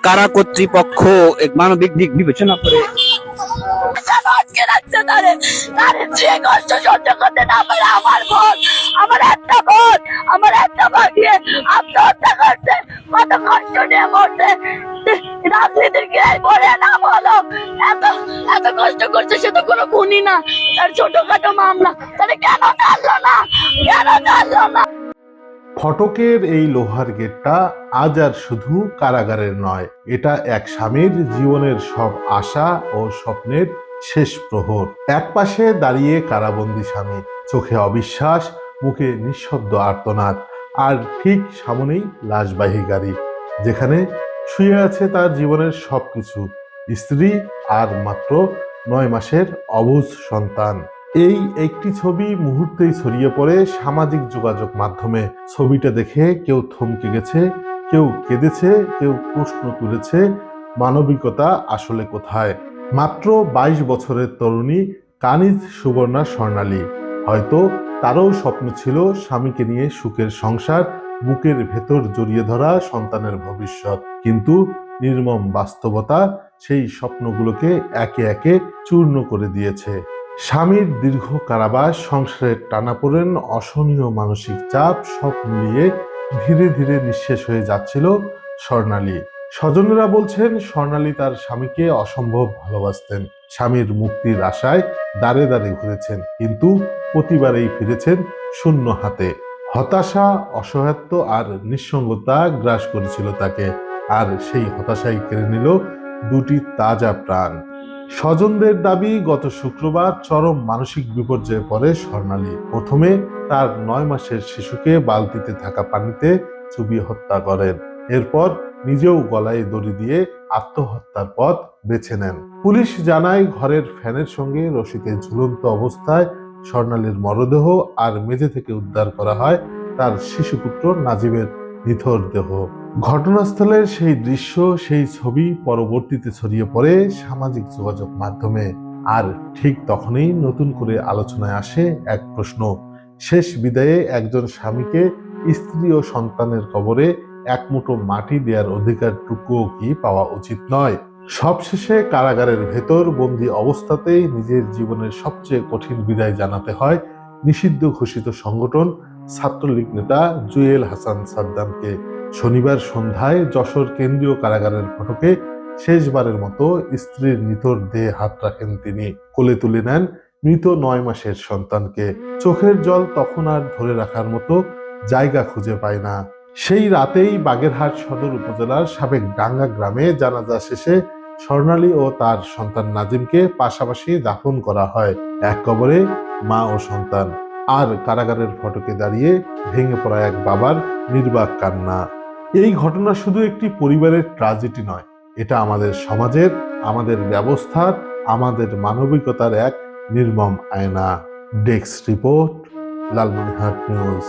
কারা কর্তৃপক্ষ এক মানবিক দিক বিবেচনা করে আটকে রাখছে তারে যে কষ্ট সহ্য করতে না পারে আমার বোন, আমার একটা বোন, আমার একটা ভাগ্যে আত্মহত্যা করছে, কত কষ্ট নিয়ে মরছে। রাজনীতির গায়ে পড়ে না বলো, এত এত কষ্ট করছে, সে তো কোনো খুনি না, তার ছোটখাটো মামলা, তাহলে কেন টানলো না, কেন টানলো না? ফটকের এই লোহার গেটটা আজ আর শুধু কারাগারের নয়, এটা এক স্বামীর জীবনের সব আশা ও স্বপ্নের শেষ প্রহর। এক পাশে দাঁড়িয়ে কারাবন্দী স্বামী, চোখে অবিশ্বাস, মুখে নিঃশব্দ আর্তনাদ, আর ঠিক সামনেই লাশবাহী গাড়ি, যেখানে শুয়ে আছে তার জীবনের সবকিছু, স্ত্রী আর মাত্র 9 মাসের অবুঝ সন্তান। এই একটি ছবি মুহূর্তেই ছড়িয়ে পড়ে সামাজিক যোগাযোগ মাধ্যমে। ছবিটা দেখে কেউ থমকে গেছে, কেউ কেঁদেছে, কেউ প্রশ্ন তুলেছে, মানবিকতা আসলে কোথায়? মাত্র 22 বছরের তরুণী কানিজ সুবর্ণা স্বর্ণালী। হয়তো তারও স্বপ্ন ছিল স্বামীকে নিয়ে সুখের সংসার, বুকের ভেতর জড়িয়ে ধরা সন্তানের ভবিষ্যৎ। কিন্তু নির্মম বাস্তবতা সেই স্বপ্নগুলোকে একে একে চূর্ণ করে দিয়েছে। স্বামীর দীর্ঘ কারাবাস, সংসারের টানাপোড়েন, অসহনীয় মানসিক চাপ, সব মিলিয়ে ধীরে ধীরে নিঃশেষ হয়ে যাচ্ছিল স্বর্ণালী। স্বজনেরা বলছেন স্বর্ণালী তার স্বামীকে অসম্ভব ভালোবাসতেন। স্বামীর মুক্তির আশায় দাঁড়ে দাঁড়ে ঘুরেছেন, কিন্তু প্রতিবারেই ফিরেছেন শূন্য হাতে। হতাশা, অসহায়ত্ব আর নিঃসঙ্গতা গ্রাস করেছিল তাকে, আর সেই হতাশাই কেড়ে নিল দুটি তাজা প্রাণ। স্বজনদের দাবি, গত শুক্রবার চরম মানসিক বিপর্যয়ে পড়ে স্বর্ণালী। প্রথমে তার 9 মাসের শিশুকে বালতিতে থাকা পানিতে চুবিয়ে হত্যা করেন, এরপর নিজেও গলায় দড়ি দিয়ে আত্মহত্যার পথ বেছে নেন। পুলিশ জানায় ঘরের ফ্যানের সঙ্গে রশিতে ঝুলন্ত অবস্থায় স্বর্ণালীর মরদেহ, আর মেঝে থেকে উদ্ধার করা হয় তার শিশুপুত্র নাজিবের নিথর দেহ। ঘটনাস্থলের সেই দৃশ্য, সেই ছবি পরবর্তীতে ছড়িয়ে পড়ে সামাজিক যোগাযোগ মাধ্যমে। আর ঠিক তখনই নতুন করে আলোচনায় আসে এক প্রশ্ন: শেষ বিদায়ে একজন স্বামীকে স্ত্রী ও সন্তানের কবরে এক মুঠো মাটি দেওয়ার অধিকারটুকুও কি পাওয়া উচিত নয়? সবশেষে কারাগারের ভেতর বন্দী অবস্থাতেই নিজের জীবনের সবচেয়ে কঠিন বিদায় জানাতে হয় নিষিদ্ধ ঘোষিত সংগঠন ছাত্রলীগ নেতা জুয়েল হাসান সাদ্দামকে। শনিবার সন্ধ্যায় যশোর কেন্দ্রীয় কারাগারের ফটকে শেষবারের মতো স্ত্রীর নিথর দেহে হাত রাখেন তিনি। কোলে তুলে নেন মৃত 9 মাসের সন্তানকে। চোখের জল তখন আর ধরে রাখার মতো জায়গা খুঁজে পায় না। সেই রাতেই বাগেরহাট সদর উপজেলার সাবেক ডাঙ্গা গ্রামে জানাজা শেষে স্বর্ণালী ও তার সন্তান নাজিমকে পাশাপাশি দাফন করা হয় এক কবরে, মা ও সন্তান। আর কারাগারের ফটকে দাঁড়িয়ে ভেঙে পড়া এক বাবার নির্বাক কান্না। এই ঘটনা শুধু একটি পরিবারের ট্র্যাজেডি নয়, এটা আমাদের সমাজের, আমাদের ব্যবস্থার, আমাদের মানবিকতার এক নির্মম আয়না। Desk report, Lalmonirhat news.